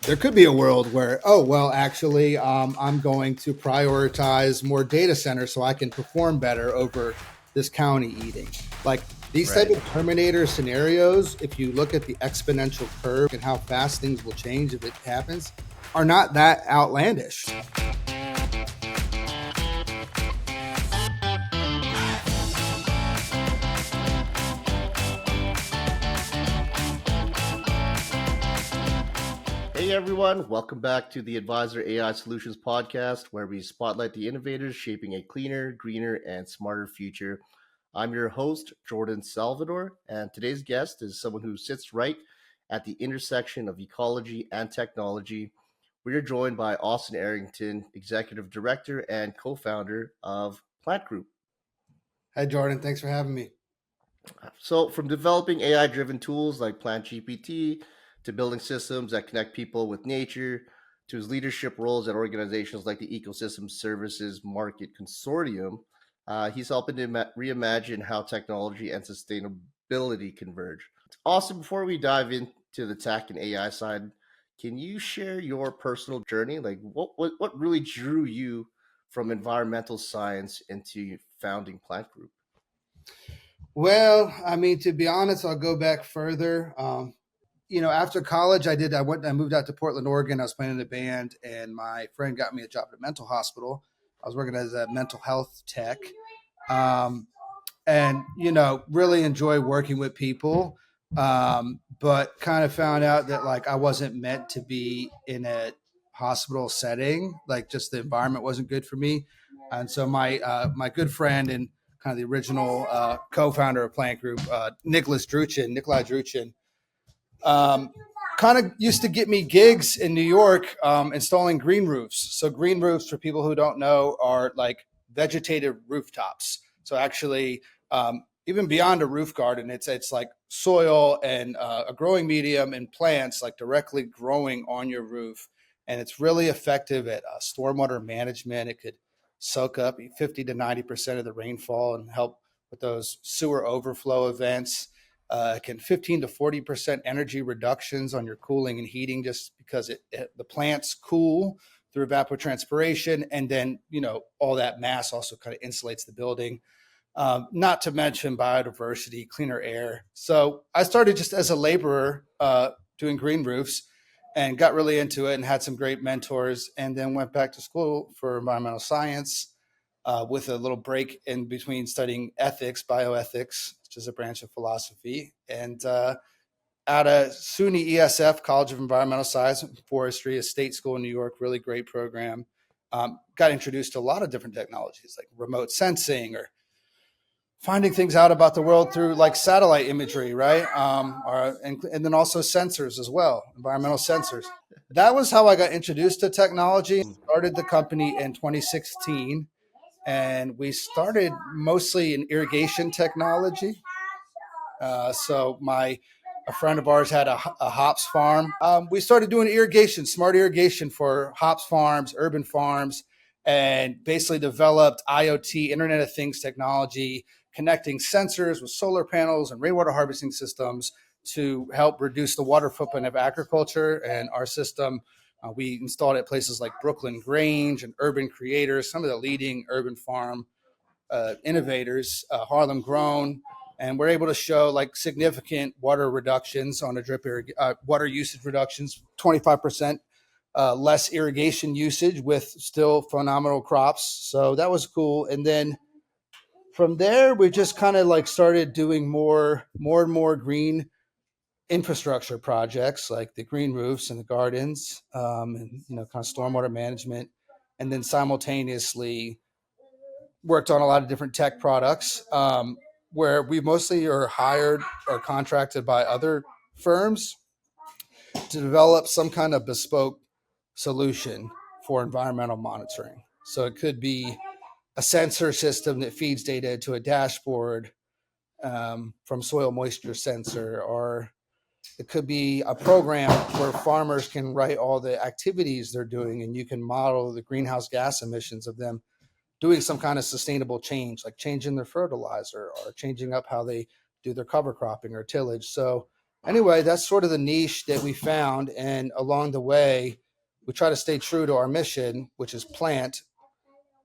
there could be a world where, oh, well, actually, I'm going to prioritize more data centers so I can perform better over this county eating. Like these type Right. of Terminator scenarios, if you look at the exponential curve and how fast things will change if it happens, are not that outlandish. Hey everyone, welcome back to the Advisor AI Solutions podcast, where we spotlight the innovators shaping a cleaner, greener, and smarter future. I'm your host, Jordan Salvador, and today's guest is someone who sits right at the intersection of ecology and technology. We are joined by Austin Arrington, Executive Director and co-founder of Plant Group. Hi, Jordan. Thanks for having me. So, from developing AI driven tools like Plant GPT to building systems that connect people with nature to his leadership roles at organizations like the Ecosystem Services Market Consortium, he's helping to reimagine how technology and sustainability converge. Also, before we dive into the tech and AI side, can you share your personal journey? Like, what really drew you from environmental science into founding Plant Group? Well, I mean, to be honest, I'll go back further. After college, I moved out to Portland, Oregon. I was playing in a band, and my friend got me a job at a mental hospital. I was working as a mental health tech, um, and really enjoy working with people. But kind of found out that like I wasn't meant to be in a hospital setting. Like just the environment wasn't good for me, and so my good friend and kind of the original co-founder of Plant Group, Nikolai Druchin, um, kind of used to get me gigs in New York installing green roofs. So green roofs, for people who don't know, are like vegetated rooftops. So actually, even beyond a roof garden, it's like soil and a growing medium and plants like directly growing on your roof, and it's really effective at stormwater management. It could soak up 50 to 90% of the rainfall and help with those sewer overflow events. Can 15 to 40% energy reductions on your cooling and heating, just because the plants cool through evapotranspiration, and then all that mass also kind of insulates the building. Not to mention biodiversity, cleaner air. So I started just as a laborer doing green roofs, and got really into it and had some great mentors, and then went back to school for environmental science with a little break in between studying bioethics, which is a branch of philosophy. And at a SUNY ESF, College of Environmental Science and Forestry, a state school in New York, really great program. Got introduced to a lot of different technologies like remote sensing or finding things out about the world through like satellite imagery, right? And then also sensors as well, environmental sensors. That was how I got introduced to technology. Started the company in 2016, and we started mostly in irrigation technology. A friend of ours had a hops farm. We started doing irrigation, smart irrigation for hops farms, urban farms, and basically developed IoT, Internet of Things technology, connecting sensors with solar panels and rainwater harvesting systems to help reduce the water footprint of agriculture. And our system, we installed at places like Brooklyn Grange and Urban Creators, some of the leading urban farm innovators, Harlem Grown, and we're able to show like significant water reductions on water usage reductions, 25% less irrigation usage with still phenomenal crops. So that was cool. And then from there, we just kind of like started doing more and more green infrastructure projects like the green roofs and the gardens, and kind of stormwater management, and then simultaneously worked on a lot of different tech products, where we mostly are hired or contracted by other firms to develop some kind of bespoke solution for environmental monitoring. So it could be a sensor system that feeds data to a dashboard from soil moisture sensor, or it could be a program where farmers can write all the activities they're doing, and you can model the greenhouse gas emissions of them doing some kind of sustainable change, like changing their fertilizer or changing up how they do their cover cropping or tillage. So Anyway, that's sort of the niche that we found. And along the way, we try to stay true to our mission, which is plant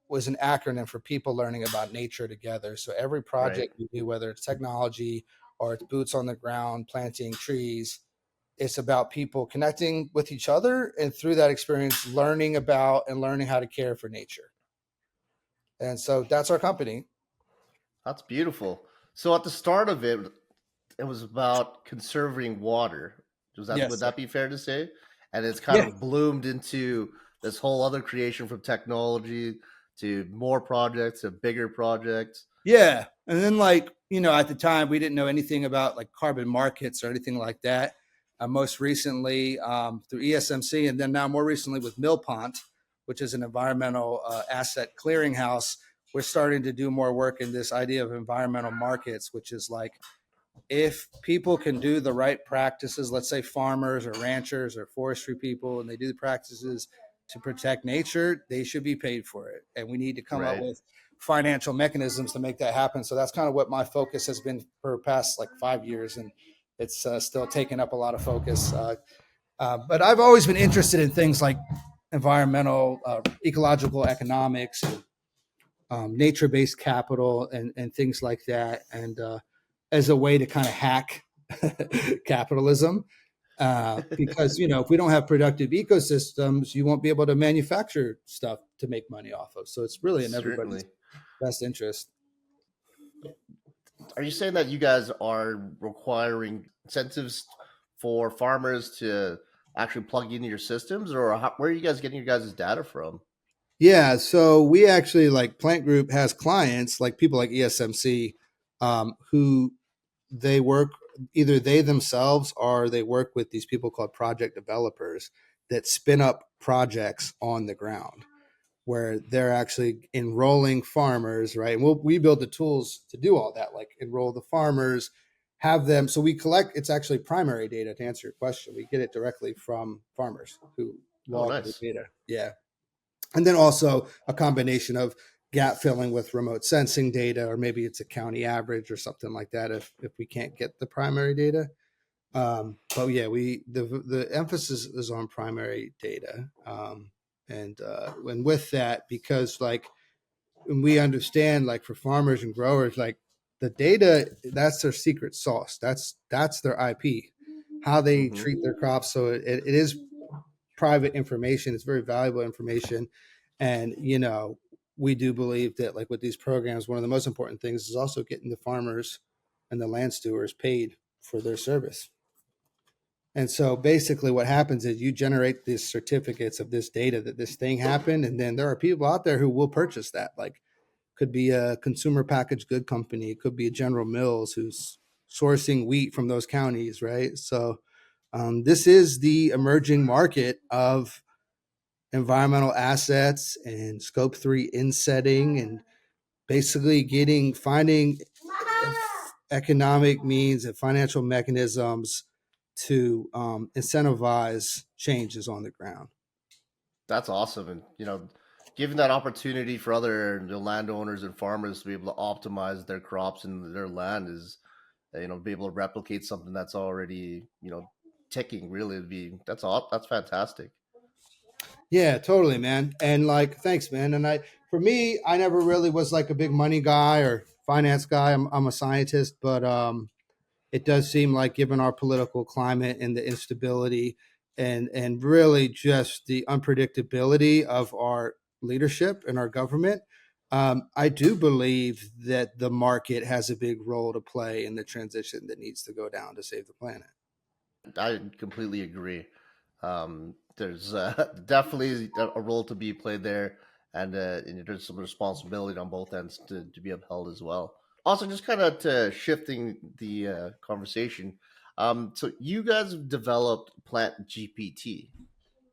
was an acronym for people learning about nature together. So every Right. project we do, whether it's technology or it's boots on the ground, planting trees, it's about people connecting with each other and through that experience, learning about and learning how to care for nature. And so that's our company. That's beautiful. So at the start of it, it was about conserving water. Would Yes. that be fair to say? And it's kind Yeah. of bloomed into this whole other creation, from technology to more projects to bigger projects. Yeah. And then, like, at the time, we didn't know anything about like carbon markets or anything like that. Most recently, through ESMC, and then now more recently with Millpont, which is an environmental asset clearinghouse, we're starting to do more work in this idea of environmental markets, which is like if people can do the right practices, let's say farmers or ranchers or forestry people, and they do the practices to protect nature, they should be paid for it. And we need to come up Right. with financial mechanisms to make that happen. So that's kind of what my focus has been for the past like 5 years. And it's still taking up a lot of focus. But I've always been interested in things like environmental, ecological economics, nature-based capital, and things like that. And as a way to kind of hack capitalism. Because if we don't have productive ecosystems, you won't be able to manufacture stuff to make money off of. So it's really in everybody's Certainly. best interest. Are you saying that you guys are requiring incentives for farmers to actually plug into your systems, or where are you guys getting your guys' data from? Yeah, so we actually like Plant Group has clients like people like ESMC, who they work either they themselves or they work with these people called project developers that spin up projects on the ground where they're actually enrolling farmers, right? And we build the tools to do all that, like enroll the farmers, have them. So we collect, it's actually primary data to answer your question. We get it directly from farmers who Oh, log the nice. data. Yeah. And then also a combination of gap filling with remote sensing data, or maybe it's a county average or something like that if we can't get the primary data. But yeah, the emphasis is on primary data, and with that, because like when we understand, like for farmers and growers, like the data, that's their secret sauce. That's their IP, how they Hmm. treat their crops. So it is private information. It's very valuable information, and we do believe that like with these programs, one of the most important things is also getting the farmers and the land stewards paid for their service. And so basically what happens is you generate these certificates of this data that this thing happened. And then there are people out there who will purchase that. Like could be a consumer packaged good company. It could be a General Mills who's sourcing wheat from those counties, right? So this is the emerging market of environmental assets and scope 3 insetting and basically finding economic means and financial mechanisms to incentivize changes on the ground. That's awesome, and giving that opportunity for other landowners and farmers to be able to optimize their crops and their land is, be able to replicate something that's already ticking. Really, that's fantastic. Yeah, totally, man. And like, thanks, man. And for me, I never really was like a big money guy or finance guy. I'm a scientist, but it does seem like given our political climate and the instability and really just the unpredictability of our leadership and our government, I do believe that the market has a big role to play in the transition that needs to go down to save the planet. I completely agree. There's definitely a role to be played there, and there's some responsibility on both ends to be upheld as well. Also, just kind of to shifting the conversation. So you guys have developed Plant GPT,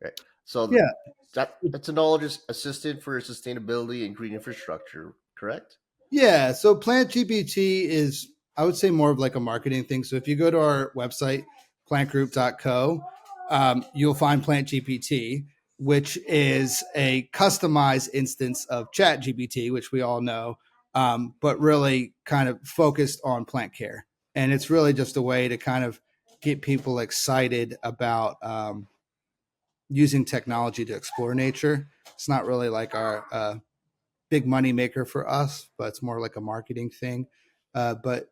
right? So Yeah. it's a knowledge assistant for sustainability and green infrastructure, correct? Yeah. So Plant GPT is, I would say, more of like a marketing thing. So if you go to our website, plantgroup.co, you'll find Plant GPT, which is a customized instance of Chat GPT, which we all know, but really kind of focused on plant care. And it's really just a way to kind of get people excited about using technology to explore nature. It's not really like our big money maker for us, but it's more like a marketing thing. But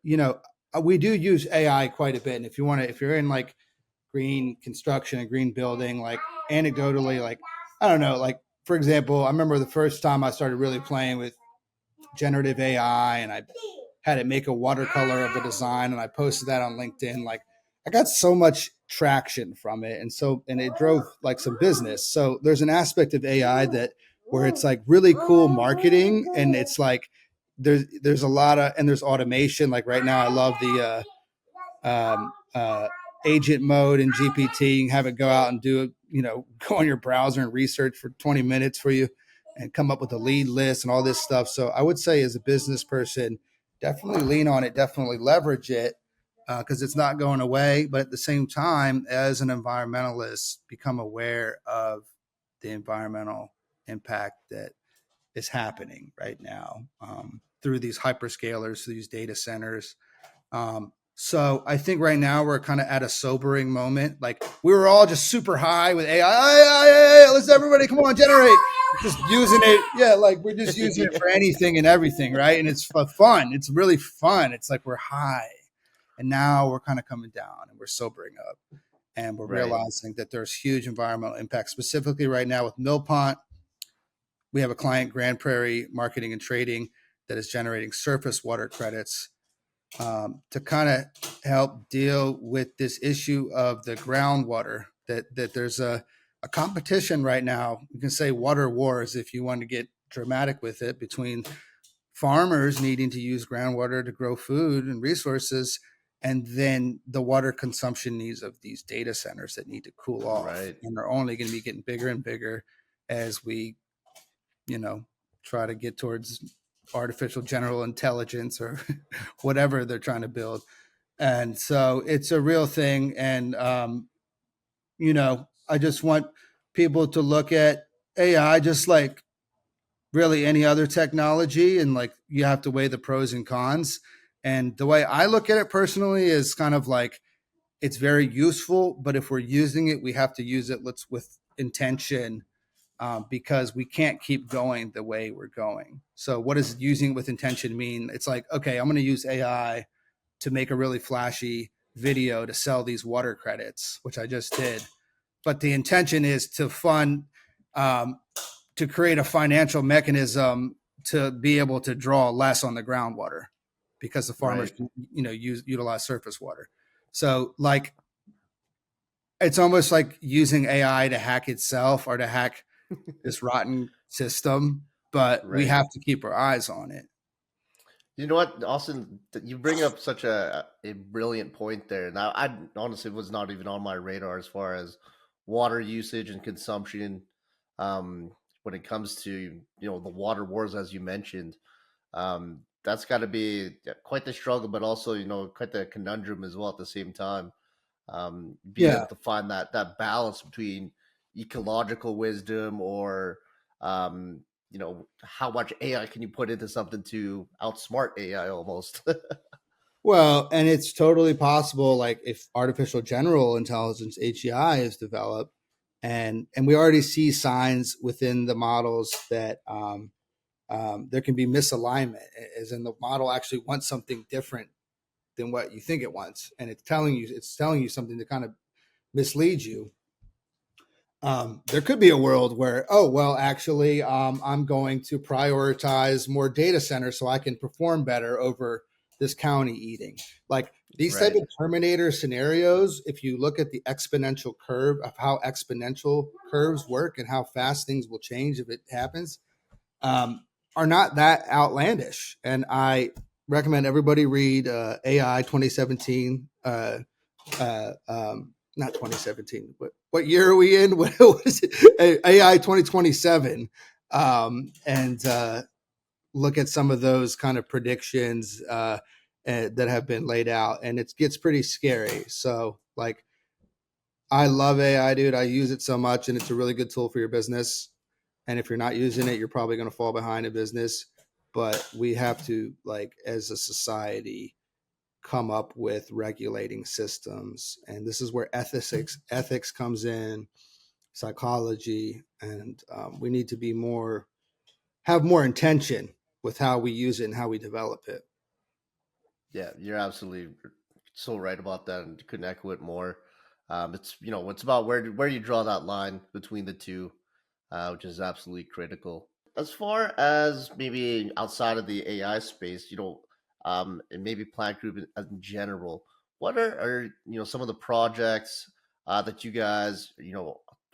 we do use AI quite a bit. And if you want to, if you're in like green construction and green building, like anecdotally, like I don't know, like for example, I remember the first time I started really playing with generative AI, and I had it make a watercolor of the design, and I posted that on LinkedIn. Like I got so much traction from it, and it drove like some business. So there's an aspect of AI that where it's like really cool marketing, and it's like there's a lot of, and there's automation. Like right now, I love the agent mode in GPT. You can have it go out and do, go on your browser and research for 20 minutes for you and come up with a lead list and all this stuff. So I would say as a business person, definitely lean on it, definitely leverage it because it's not going away. But at the same time, as an environmentalist, become aware of the environmental impact that is happening right now through these hyperscalers, through these data centers. So I think right now we're kind of at a sobering moment. Like we were all just super high with AI. Let's everybody come on, generate. Just using it. Yeah, like we're just using it for anything and everything, right? And it's fun. It's really fun. It's like we're high. And now we're kind of coming down and we're sobering up. And we're Right. realizing that there's huge environmental impact, specifically right now with Millpont. We have a client, Grand Prairie Marketing and Trading, that is generating surface water credits to kind of help deal with this issue of the groundwater. That there's a competition right now. You can say water wars if you want to get dramatic with it, between farmers needing to use groundwater to grow food and resources, and then the water consumption needs of these data centers that need to cool off, Right. and they're only going to be getting bigger and bigger as we try to get towards artificial general intelligence or whatever they're trying to build. And so it's a real thing. And, I just want people to look at AI just like really any other technology. And like you have to weigh the pros and cons. And the way I look at it personally is kind of like it's very useful, but if we're using it, we have to use it with intention because we can't keep going the way we're going. So, what does using with intention mean? It's like, okay, I'm going to use AI to make a really flashy video to sell these water credits, which I just did. But the intention is to fund, um, to create a financial mechanism to be able to draw less on the groundwater because the farmers Right. can, utilize surface water. So, like, it's almost like using AI to hack itself or to hack this rotten system, but we Right. have to keep our eyes on it. You know what, Austin? You bring up such a brilliant point there. Now, I honestly was not even on my radar as far as water usage and consumption. When it comes to the water wars, as you mentioned, that's got to be quite the struggle, but also quite the conundrum as well at the same time. Being Yeah. able to find that balance between ecological wisdom or how much AI can you put into something to outsmart AI almost. Well, and it's totally possible, like if artificial general intelligence (AGI) is developed, and we already see signs within the models that there can be misalignment, as in the model actually wants something different than what you think it wants, and it's telling you something to kind of mislead you. There could be a world where, oh, well, actually, I'm going to prioritize more data centers so I can perform better over this county eating. Like these type Right. of Terminator scenarios, if you look at the exponential curve of how exponential curves work and how fast things will change if it happens, um, are not that outlandish. And I recommend everybody read AI 2017. Not 2017. What year are we in? What is it? AI 2027, and look at some of those kind of predictions that have been laid out, and it gets pretty scary. So, like, I love AI, dude. I use it so much, and it's a really good tool for your business. And if you're not using it, you're probably going to fall behind in business. But we have to, like, as a society, come up with regulating systems. And this is where ethics comes in, psychology, and we need to be more have more intention with how we use it and how we develop it. Yeah, you're absolutely so right about that, and couldn't echo it more. It's it's about where you draw that line between the two, which is absolutely critical. As far as maybe outside of the AI space, and maybe Plant Group in general, what are some of the projects that you guys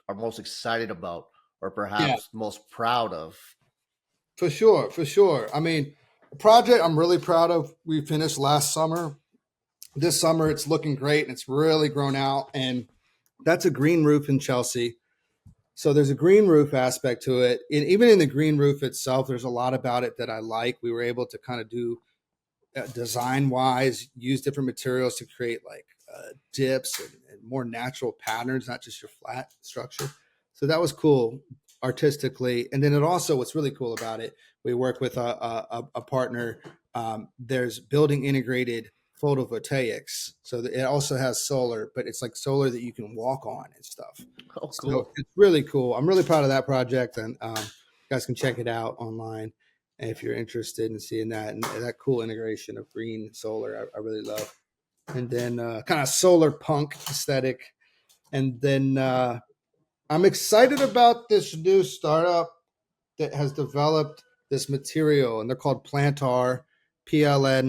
are most excited about, or Yeah, perhaps most proud of? for sure, for sure. I mean, a project I'm really proud of. We finished last summer. This summer, it's looking great and it's really grown out. And that's a green roof in Chelsea. So there's a green roof aspect to it. And even in the green roof itself, there's a lot about it that I like. We were able to kind of do design wise, use different materials to create like dips and more natural patterns, not just your flat structure. So that was cool artistically. And then it also, what's really cool about it, we work with a partner. There's building integrated photovoltaics. So it also has solar, but it's like solar that you can walk on and stuff. Oh, So cool. it's really cool. I'm really proud of that project, and you guys can check it out online if you're interested in seeing that and that cool integration of green solar. I really love. And then kind of solar punk aesthetic. And then I'm excited about this new startup that has developed this material, and they're called Plantar, Plntaer,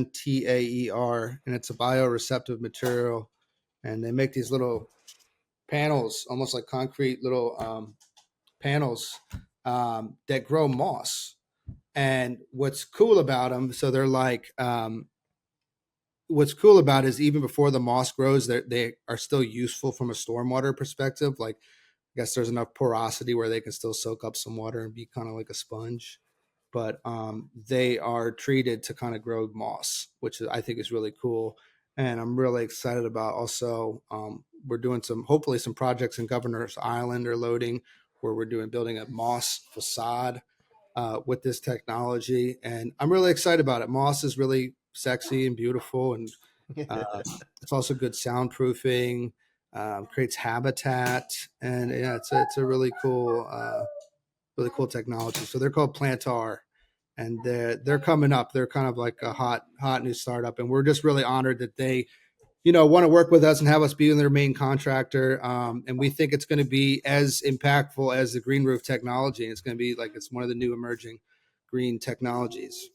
and it's a bioreceptive material. And they make these little panels, almost like concrete little panels that grow moss. And what's cool about them, so they're like, what's cool about it is even before the moss grows, they are still useful from a stormwater perspective. Like, I guess there's enough porosity where they can still soak up some water and be kind of like a sponge. But they are treated to kind of grow moss, which I think is really cool. And I'm really excited about also, we're doing hopefully some projects in Governor's Island or loading where we're building a moss facade with this technology. And I'm really excited about it. Moss is really sexy and beautiful. And it's also good soundproofing, creates habitat. And yeah, it's a really cool technology. So they're called Plantar, and they're coming up. They're kind of like a hot new startup, and we're just really honored that they want to work with us and have us be their main contractor. And we think it's going to be as impactful as the green roof technology. It's going to be like it's one of the new emerging green technologies.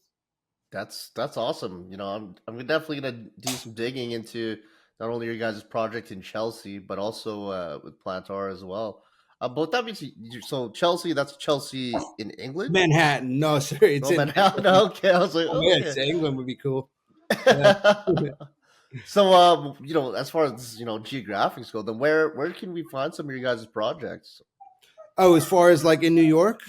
That's awesome. I'm definitely gonna do some digging into not only your guys' project in Chelsea, but also with Plantar as well. But that means so Chelsea. That's Chelsea in England. Manhattan, no, sir, it's Oh, in Manhattan. England. Okay, I was like, Oh, yeah, okay. England would be cool. Yeah. So, as far as geographics go, then where can we find some of your guys' projects? Oh, as far as like in New York.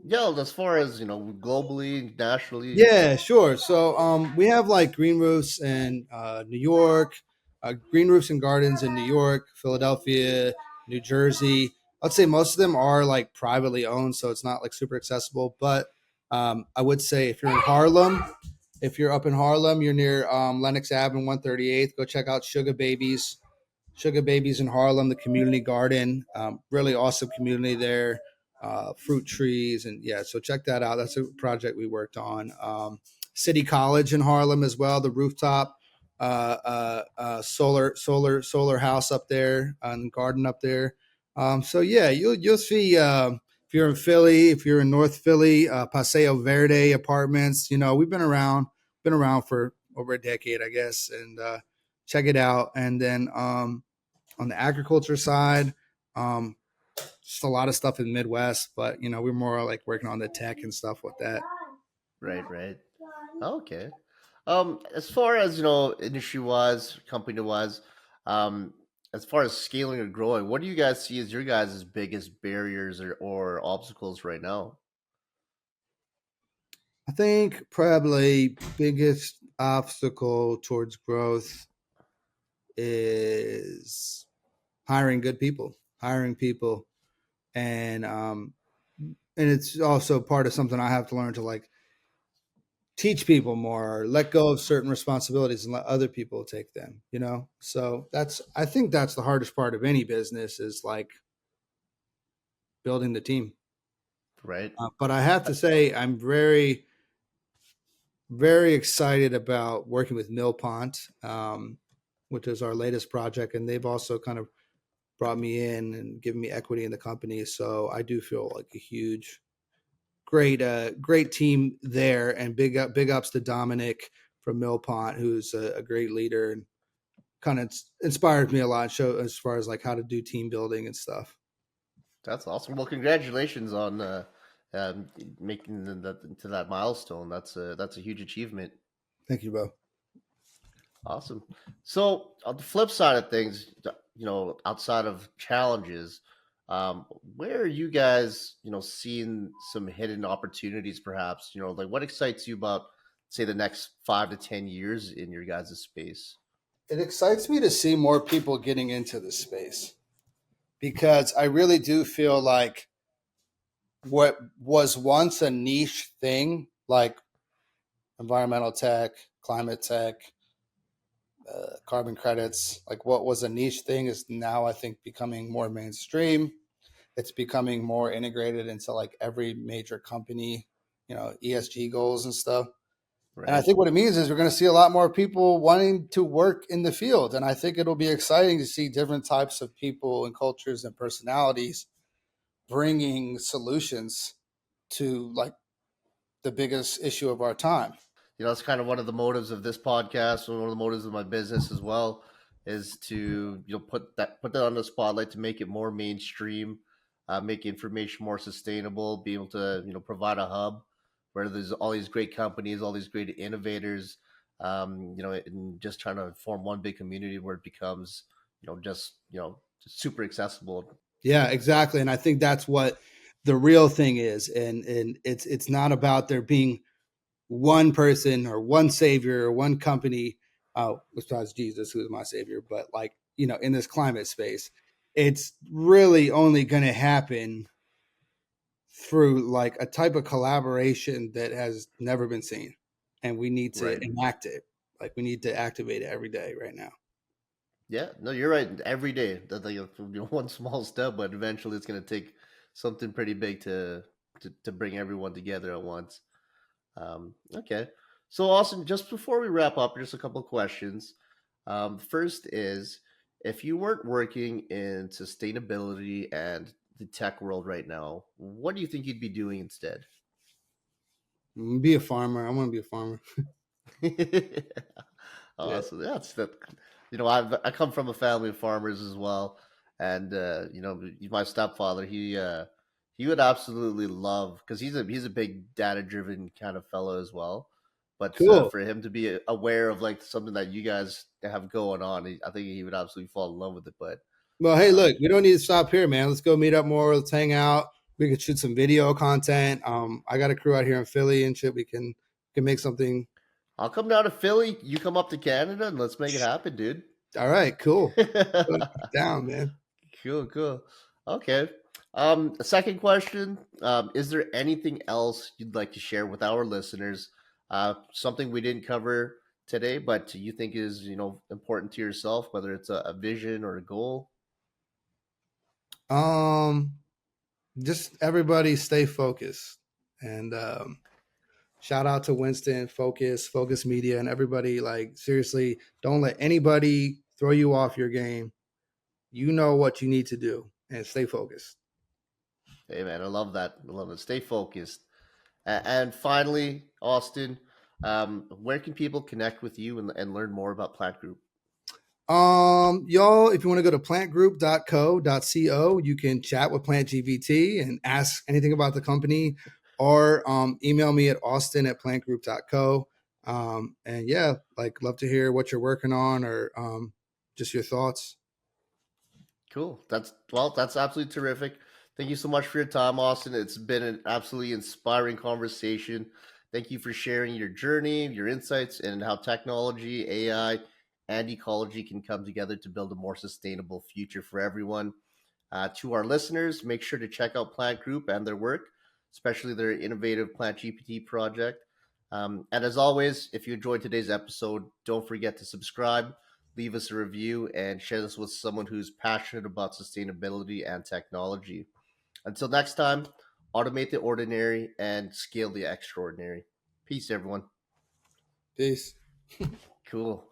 Yeah, as far as globally, nationally. Yeah, sure. So we have like green roofs in New York, green roofs and gardens in New York, Philadelphia, New Jersey. I'd say most of them are like privately owned, so it's not like super accessible. But I would say if you're in Harlem, if you're up in Harlem, you're near Lenox Ave and 138th, go check out Sugar Babies in Harlem, the community garden. Really awesome community there. Fruit trees, and yeah, so check that out. That's a project we worked on. City College in Harlem as well. The rooftop solar house up there and garden up there. So yeah, you'll see. If you're in Philly, if you're in North Philly, Paseo Verde Apartments. We've been around for over a decade, I guess, and check it out. And then on the agriculture side, um, just a lot of stuff in the Midwest, but we're more like working on the tech and stuff with that. Right, right. Okay. As far as industry wise, company wise, um, as far as scaling or growing, what do you guys see as your guys' biggest barriers or obstacles right now? I think probably biggest obstacle towards growth is hiring people, and it's also part of something I have to learn to like teach people more, or let go of certain responsibilities and let other people take them, you know? So that's, I think that's the hardest part of any business is like building the team. Right. But I have to say, I'm very, very excited about working with Millpont, which is our latest project. And they've also kind of brought me in and given me equity in the company. So I do feel like a huge, great team there. And big ups to Dominic from Millpont, who's a great leader and kind of inspired me a lot. Show as far as like how to do team building and stuff. That's awesome. Well, congratulations on um, making that to that milestone. That's a huge achievement. Thank you, Bo. Awesome. So on the flip side of things, outside of challenges, where are you guys, seeing some hidden opportunities, perhaps? Like what excites you about, say, the next 5 to 10 years in your guys' space? It excites me to see more people getting into this space because I really do feel like what was once a niche thing, like environmental tech, climate tech, carbon credits, like what was a niche thing is now I think becoming more mainstream. It's becoming more integrated into like every major company, ESG goals and stuff. And I Right. think what it means is we're going to see a lot more people wanting to work in the field. And I think it'll be exciting to see different types of people and cultures and personalities bringing solutions to like the biggest issue of our time. That's kind of one of the motives of this podcast, and one of the motives of my business as well, is to put that on the spotlight to make it more mainstream, make information more sustainable, be able to provide a hub where there's all these great companies, all these great innovators, and just trying to form one big community where it becomes just super accessible. Yeah, exactly. And I think that's what the real thing is. And it's not about there being one person or one savior or one company, besides Jesus, who is my savior, but like, in this climate space, it's really only going to happen through like a type of collaboration that has never been seen. And we need to Right. enact it. Like we need to activate it every day right now. Yeah, no, you're right. Every day, that's like one small step, but eventually it's going to take something pretty big to bring everyone together at once. Okay, so Austin, just before we wrap up, just a couple of questions. First is, if you weren't working in sustainability and the tech world right now, what do you think you'd be doing instead? Be a farmer. I want to be a farmer. Yeah. Awesome. That's that. I come from a family of farmers as well, and my stepfather, he would absolutely love, because he's a big data driven kind of fellow as well. But Cool. for him to be aware of like something that you guys have going on, I think he would absolutely fall in love with it. But Well, hey, um, look, we don't need to stop here, man. Let's go meet up more. Let's hang out. We could shoot some video content. I got a crew out here in Philly and shit. We can make something. I'll come down to Philly. You come up to Canada, and let's make it happen, dude. All right, cool. Down, man. Cool, cool. Okay. A second question. Is there anything else you'd like to share with our listeners? Something we didn't cover today, but you think is, important to yourself, whether it's a vision or a goal? Um, just everybody stay focused and shout out to Winston, Focus Media, and everybody. Like seriously, don't let anybody throw you off your game. You know what you need to do and stay focused. Hey, man, I love that. I love it. Stay focused. And finally, Austin, where can people connect with you and learn more about Plant Group? Y'all, if you want to go to plantgroup.co.co, you can chat with Plant GPT and ask anything about the company or email me at austin@plantgroup.co. And yeah, like love to hear what you're working on or just your thoughts. Cool. That's absolutely terrific. Thank you so much for your time, Austin. It's been an absolutely inspiring conversation. Thank you for sharing your journey, your insights, and how technology, AI, and ecology can come together to build a more sustainable future for everyone. To our listeners, make sure to check out Plant Group and their work, especially their innovative Plant GPT project. And as always, if you enjoyed today's episode, don't forget to subscribe, leave us a review, and share this with someone who's passionate about sustainability and technology. Until next time, automate the ordinary and scale the extraordinary. Peace, everyone. Peace. Cool.